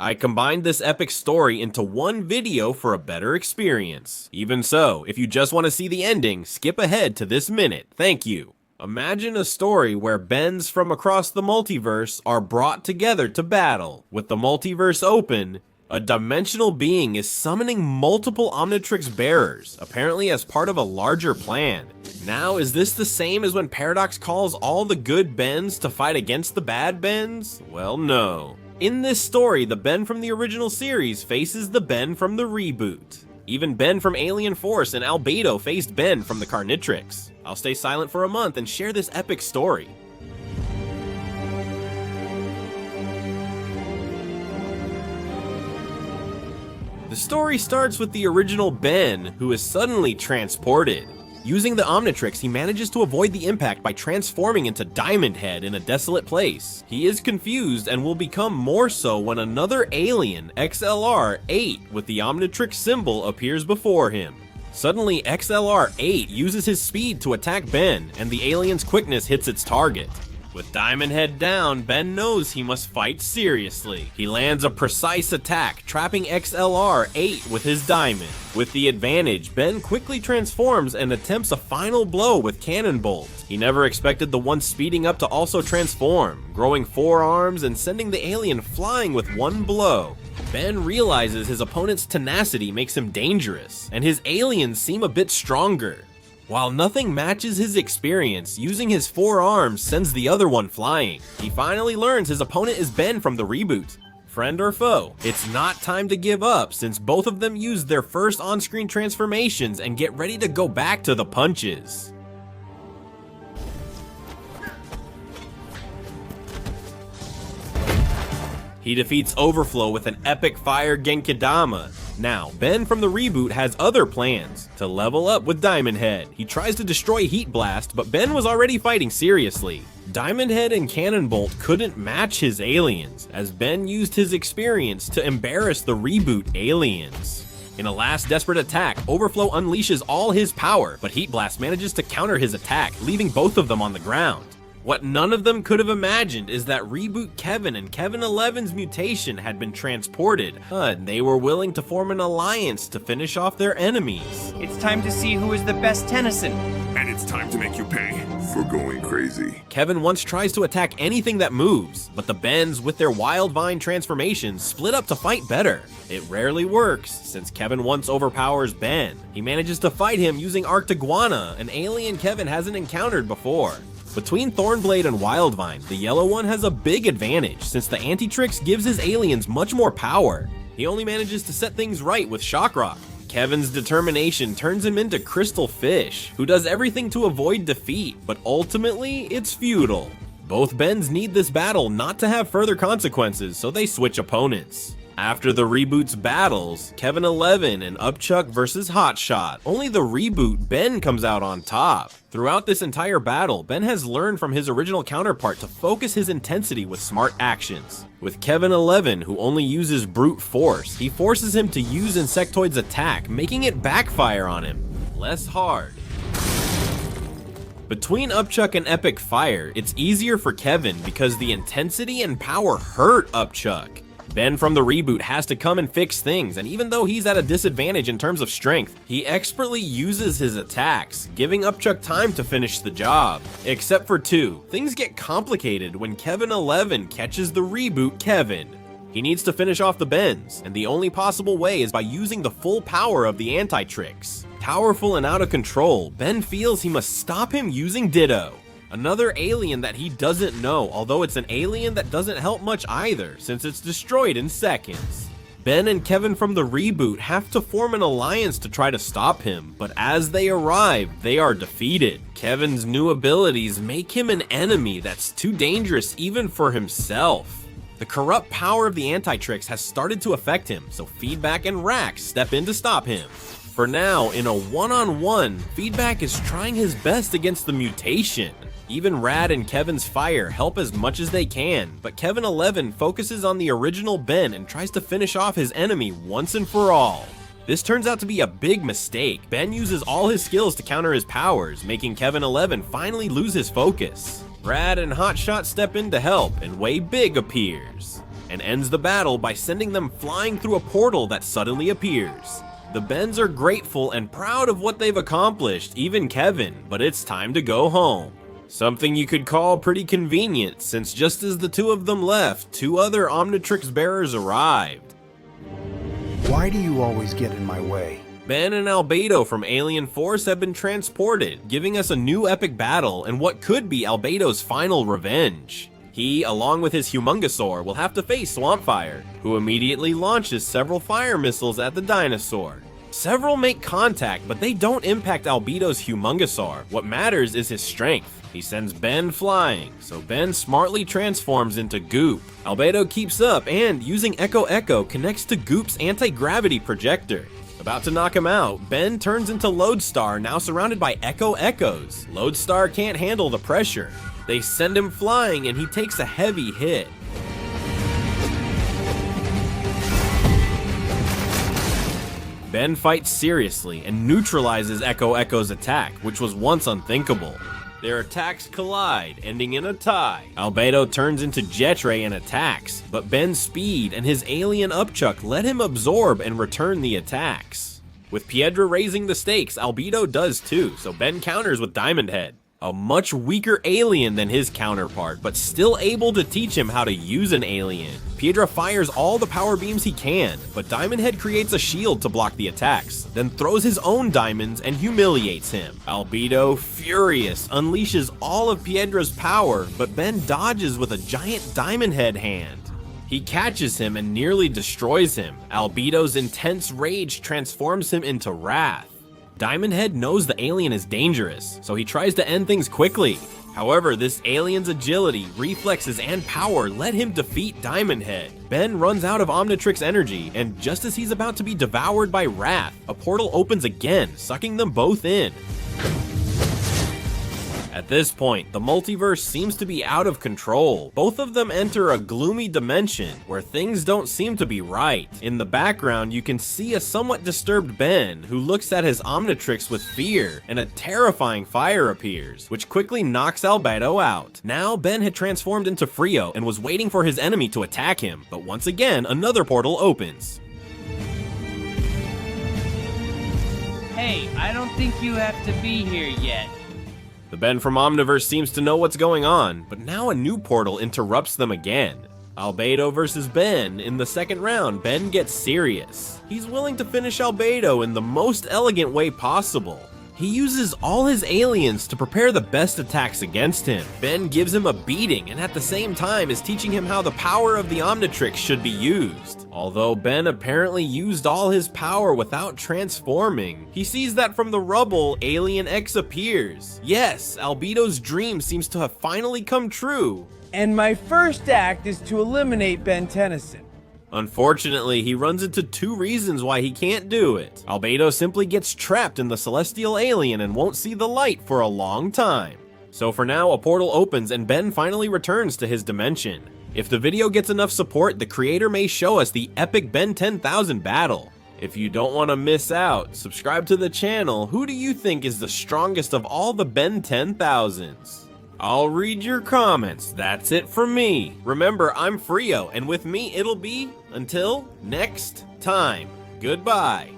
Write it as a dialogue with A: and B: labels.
A: I combined this epic story into one video for a better experience. Even so, if you just want to see the ending, skip ahead to this minute. Thank you. Imagine a story where Bens from across the multiverse are brought together to battle. With the multiverse open, a dimensional being is summoning multiple Omnitrix bearers, apparently as part of a larger plan. Now, is this the same as when Paradox calls all the good Bens to fight against the bad Bens? Well, no. In this story, the Ben from the original series faces the Ben from the reboot. Even Ben from Alien Force and Albedo faced Ben from the Carnitrix. I'll stay silent for a month and share this epic story. The story starts with the original Ben, who is suddenly transported. Using the Omnitrix, he manages to avoid the impact by transforming into Diamond Head in a desolate place. He is confused and will become more so when another alien, XLR-8, with the Omnitrix symbol appears before him. Suddenly, XLR-8 uses his speed to attack Ben, and the alien's quickness hits its target. With Diamond Head down, Ben knows he must fight seriously. He lands a precise attack, trapping XLR-8 with his diamond. With the advantage, Ben quickly transforms and attempts a final blow with Cannon Bolt. He never expected the one speeding up to also transform, growing 4 arms and sending the alien flying with one blow. Ben realizes his opponent's tenacity makes him dangerous, and his aliens seem a bit stronger. While nothing matches his experience, using his 4 arms sends the other one flying. He finally learns his opponent is Ben from the reboot. Friend or foe, it's not time to give up since both of them use their first on-screen transformations and get ready to go back to the punches. He defeats Overflow with an epic fire Genkidama. Now, Ben from the reboot has other plans. To level up with Diamond Head, he tries to destroy Heat Blast, but Ben was already fighting seriously. Diamond Head and Cannon Bolt couldn't match his aliens, as Ben used his experience to embarrass the reboot aliens. In a last desperate attack, Overflow unleashes all his power, but Heat Blast manages to counter his attack, leaving both of them on the ground. What none of them could have imagined is that Reboot Kevin and Kevin 11's mutation had been transported, and they were willing to form an alliance to finish off their enemies.
B: It's time to see who is the best Tennyson.
C: And it's time to make you pay for going crazy.
A: Kevin once tries to attack anything that moves, but the Bens with their Wild Vine transformations split up to fight better. It rarely works, since Kevin once overpowers Ben. He manages to fight him using Arctiguana, an alien Kevin hasn't encountered before. Between Thornblade and Wildvine, the yellow one has a big advantage since the Antitrix gives his aliens much more power. He only manages to set things right with Shockrock. Kevin's determination turns him into Crystal Fish, who does everything to avoid defeat, but ultimately it's futile. Both Bens need this battle not to have further consequences, so they switch opponents. After the reboot's battles, Kevin 11 and Upchuck versus Hotshot, only the reboot Ben comes out on top. Throughout this entire battle, Ben has learned from his original counterpart to focus his intensity with smart actions. With Kevin 11, who only uses brute force, he forces him to use Insectoid's attack, making it backfire on him. Less hard. Between Upchuck and Epic Fire, it's easier for Kevin because the intensity and power hurt Upchuck. Ben from the reboot has to come and fix things, and even though he's at a disadvantage in terms of strength, he expertly uses his attacks, giving Upchuck time to finish the job. Except for 2, things get complicated when Kevin 11 catches the reboot Kevin. He needs to finish off the Bens, and the only possible way is by using the full power of the Antitrix. Powerful and out of control, Ben feels he must stop him using Ditto. Another alien that he doesn't know, although it's an alien that doesn't help much either, since it's destroyed in seconds. Ben and Kevin from the reboot have to form an alliance to try to stop him, but as they arrive, they are defeated. Kevin's new abilities make him an enemy that's too dangerous even for himself. The corrupt power of the Antitrix has started to affect him, so Feedback and Rax step in to stop him. For now, in a one-on-one, Feedback is trying his best against the mutation. Even Rad and Kevin's Fire help as much as they can, but Kevin 11 focuses on the original Ben and tries to finish off his enemy once and for all. This turns out to be a big mistake. Ben uses all his skills to counter his powers, making Kevin 11 finally lose his focus. Rad and Hotshot step in to help, and Way Big appears. and ends the battle by sending them flying through a portal that suddenly appears. The Bens are grateful and proud of what they've accomplished, even Kevin, but it's time to go home. Something you could call pretty convenient, since just as the two of them left, two other Omnitrix bearers arrived.
D: Why do you always get in my way?
A: Ben and Albedo from Alien Force have been transported, giving us a new epic battle and what could be Albedo's final revenge. He, along with his Humongosaur, will have to face Swampfire, who immediately launches several fire missiles at the dinosaur. Several make contact, but they don't impact Albedo's Humongosaur. What matters is his strength. He sends Ben flying, so Ben smartly transforms into Goop. Albedo keeps up and, using Echo Echo, connects to Goop's anti-gravity projector. About to knock him out, Ben turns into Lodestar, now surrounded by Echo Echoes. Lodestar can't handle the pressure. They send him flying and he takes a heavy hit. Ben fights seriously and neutralizes Echo Echo's attack, which was once unthinkable. Their attacks collide, ending in a tie. Albedo turns into Jetray and attacks, but Ben's speed and his alien upchuck let him absorb and return the attacks. With Piedra raising the stakes, Albedo does too, so Ben counters with Diamond Head. A much weaker alien than his counterpart, but still able to teach him how to use an alien. Piedra fires all the power beams he can, but Diamond Head creates a shield to block the attacks, then throws his own diamonds and humiliates him. Albedo, furious, unleashes all of Piedra's power, but Ben dodges with a giant Diamond Head hand. He catches him and nearly destroys him. Albedo's intense rage transforms him into wrath. Diamond Head knows the alien is dangerous, so he tries to end things quickly. However, this alien's agility, reflexes, and power let him defeat Diamond Head. Ben runs out of Omnitrix energy, and just as he's about to be devoured by Wrath, a portal opens again, sucking them both in. At this point, the multiverse seems to be out of control. Both of them enter a gloomy dimension where things don't seem to be right. In the background, you can see a somewhat disturbed Ben who looks at his Omnitrix with fear, and a terrifying fire appears, which quickly knocks Albedo out. Now, Ben had transformed into Frio and was waiting for his enemy to attack him, but once again, another portal opens.
B: Hey, I don't think you have to be here yet.
A: The Ben from Omniverse seems to know what's going on, but now a new portal interrupts them again. Albedo versus Ben. In the second round, Ben gets serious. He's willing to finish Albedo in the most elegant way possible. He uses all his aliens to prepare the best attacks against him. Ben gives him a beating and at the same time is teaching him how the power of the Omnitrix should be used. Although Ben apparently used all his power without transforming, he sees that from the rubble, Alien X appears. Yes, Albedo's dream seems to have finally come true.
E: And my first act is to eliminate Ben Tennyson.
A: Unfortunately, he runs into two reasons why he can't do it. Albedo simply gets trapped in the celestial alien and won't see the light for a long time. So for now, a portal opens and Ben finally returns to his dimension. If the video gets enough support, the creator may show us the epic Ben 10,000 battle. If you don't want to miss out, subscribe to the channel. Who do you think is the strongest of all the Ben 10,000s? I'll read your comments. That's it from me. Remember, I'm Frio, and with me it'll be until next time. Goodbye.